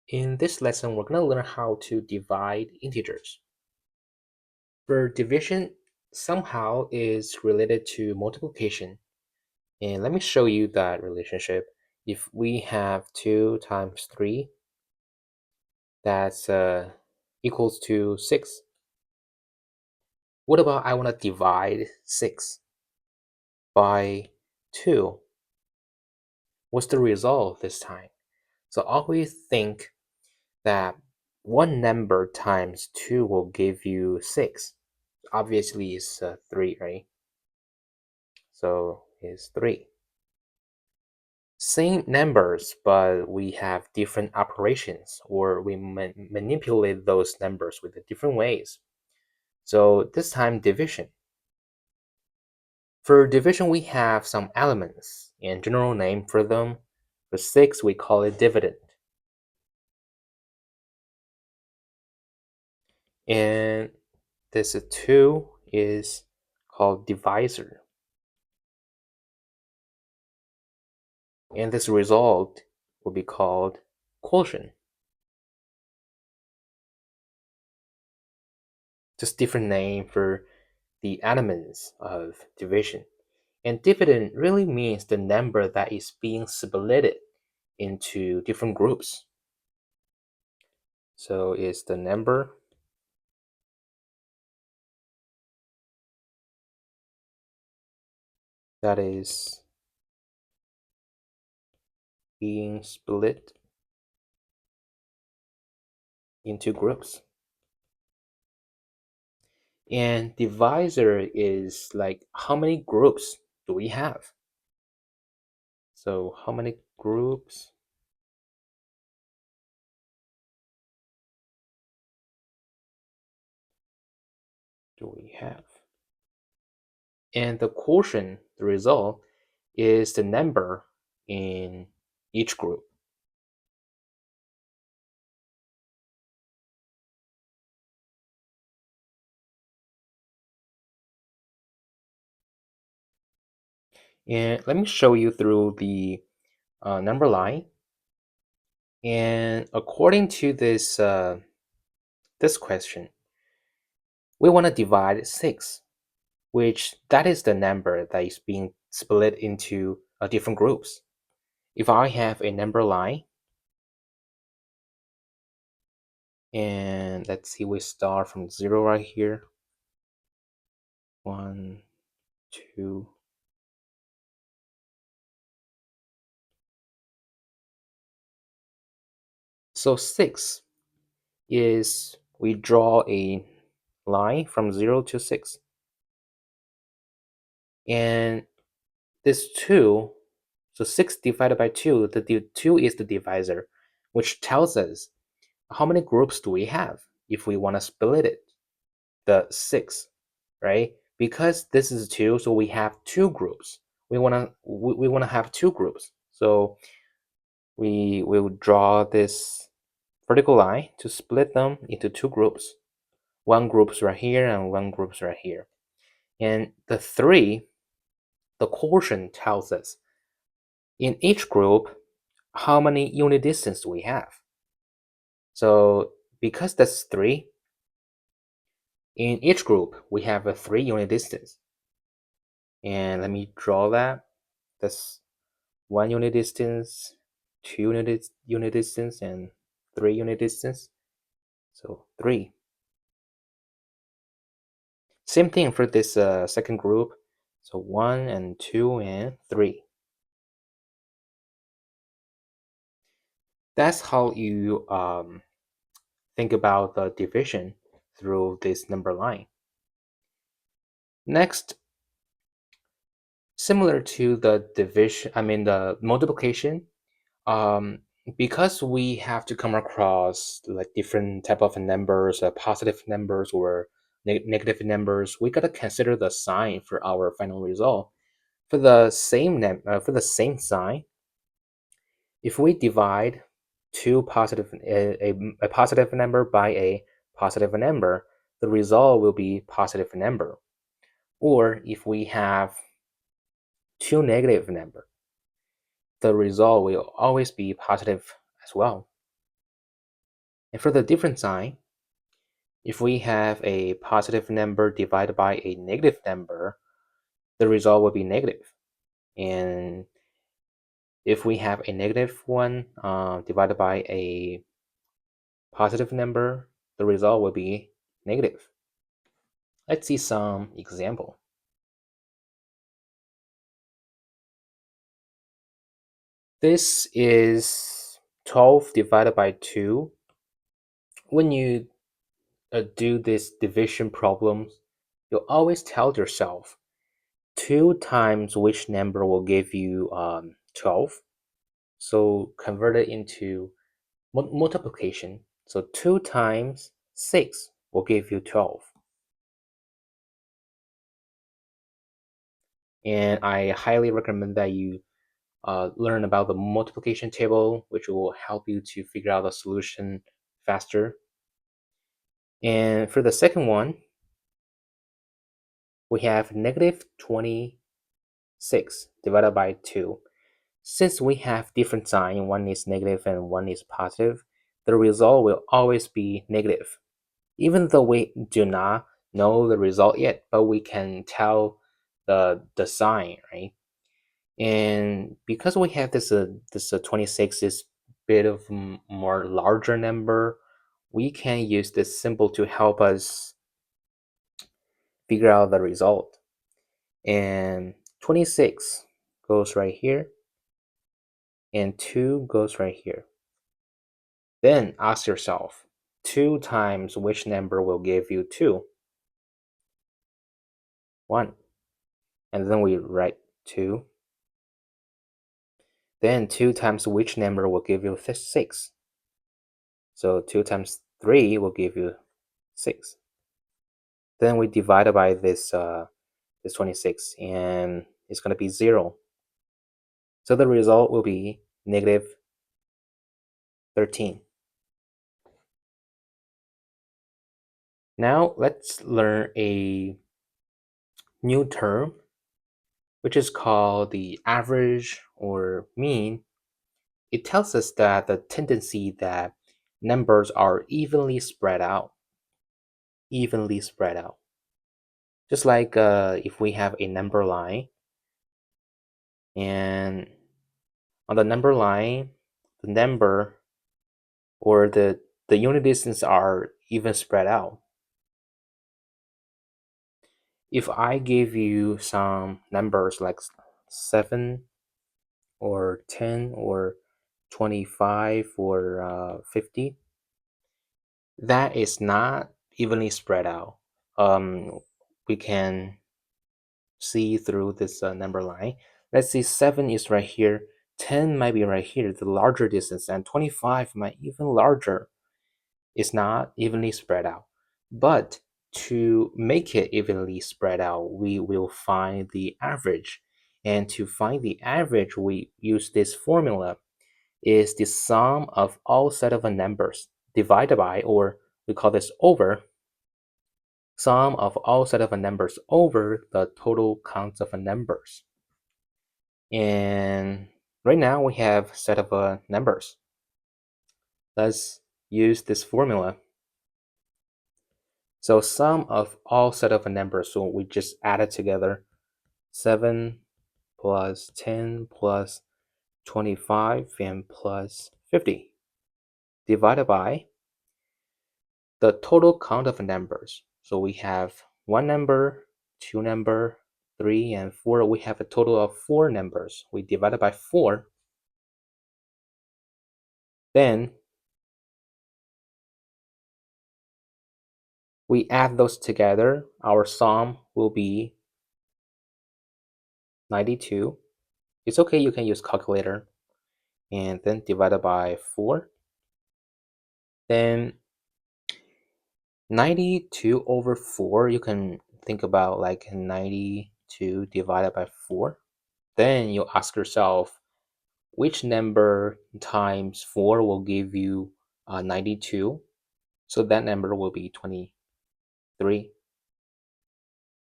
In this lesson, we're going to learn how to divide integers. For division, somehow is related to multiplication. And let me show you that relationship. If we have 2 times 3, that's equals to 6. What about I want to divide 6 by 2? What's the result this time? So always think that one number times 2 will give you 6. Obviously it's 3, right? So it's 3. Same numbers, but we have different operations, or we manipulate those numbers with different ways. So this time division. For division, we have some elements and general name for them. For 6, we call it dividend. And this 2 is called divisor. And this result will be called quotient. Just different name for the elements of division. And dividend really means the number that is being split into different groups. So it's the number that is being split into groups. And divisor is like how many groups do we have? So how many groups do we have? And the quotient, the result, is the number in each group. And let me show you through the number line. And according to this this question, we want to divide 6, which that is the number that is being split into different groups. If I have a number line, and let's see, we start from 0 right here. 1, 2. So 6 is, we draw a line from 0 to 6. And this 2, so 6 divided by 2, the 2 is the divisor, which tells us how many groups do we have if we want to split it, the 6, right? Because this is 2, so we have 2 groups. We want to have 2 groups. So we will draw this vertical line to split them into 2 groups. One group's right here and one group's right here. And the 3, the quotient tells us in each group how many unit distance do we have. So because that's 3, in each group we have a 3 unit distance. And let me draw that. That's 1 unit distance, 2 unit distance, and 3 unit distance. So 3. Same thing for this second group. So 1 and 2 and 3. That's how you think about the division through this number line. Next, similar to the division, the multiplication, because we have to come across like different type of numbers, positive numbers or negative numbers, we gotta consider the sign for our final result. For the same sign, if we divide a positive number by a positive number, the result will be positive number. Or if we have 2 negative number, the result will always be positive as well. And for the different sign, if we have a positive number divided by a negative number, the result will be negative. And if we have a negative one divided by a positive number, the result will be negative. Let's see some example. This is 12 divided by 2. When you do this division problems, you always tell yourself 2 times which number will give you 12. So convert it into multiplication. So 2 times 6 will give you 12. And I highly recommend that you learn about the multiplication table, which will help you to figure out the solution faster. And for the second one, we have negative 26 divided by 2. Since we have different sign, one is negative and one is positive, the result will always be negative. Even though we do not know the result yet, but we can tell the sign, right? And because we have this 26 is bit of more larger number, we can use this symbol to help us figure out the result. And 26 goes right here, and 2 goes right here. Then ask yourself, 2 times which number will give you 2? 1. And then we write 2. Then 2 times which number will give you 6? So 2 times 3 will give you 6. Then we divide by this 26, and it's going to be 0. So the result will be negative 13. Now let's learn a new term, which is called the average or mean. It tells us that the tendency that numbers are evenly spread out. Evenly spread out. Just like if we have a number line, and on the number line, the number or the unit distance are even spread out. If I give you some numbers like 7 or 10 or 25 or 50, that is not evenly spread out. We can see through this number line. Let's see, 7 is right here, 10 might be right here, the larger distance, and 25 might even larger. It's not evenly spread out. But to make it evenly spread out, we will find the average. And to find the average, we use this formula. Is the sum of all set of numbers divided by, or we call this over, sum of all set of numbers over the total count of numbers. And right now we have set of numbers. Let's use this formula. So sum of all set of numbers, so we just add it together. 7 plus 10 plus 25 and plus 50 divided by the total count of numbers. So we have 1 number, 2 number, 3 and 4. We have a total of 4 numbers. We divide it by 4. Then we add those together. Our sum will be 92. It's okay, you can use calculator. And then divided by 4. Then 92 over 4, you can think about like 92 divided by 4. Then you ask yourself, which number times 4 will give you 92? So that number will be 23.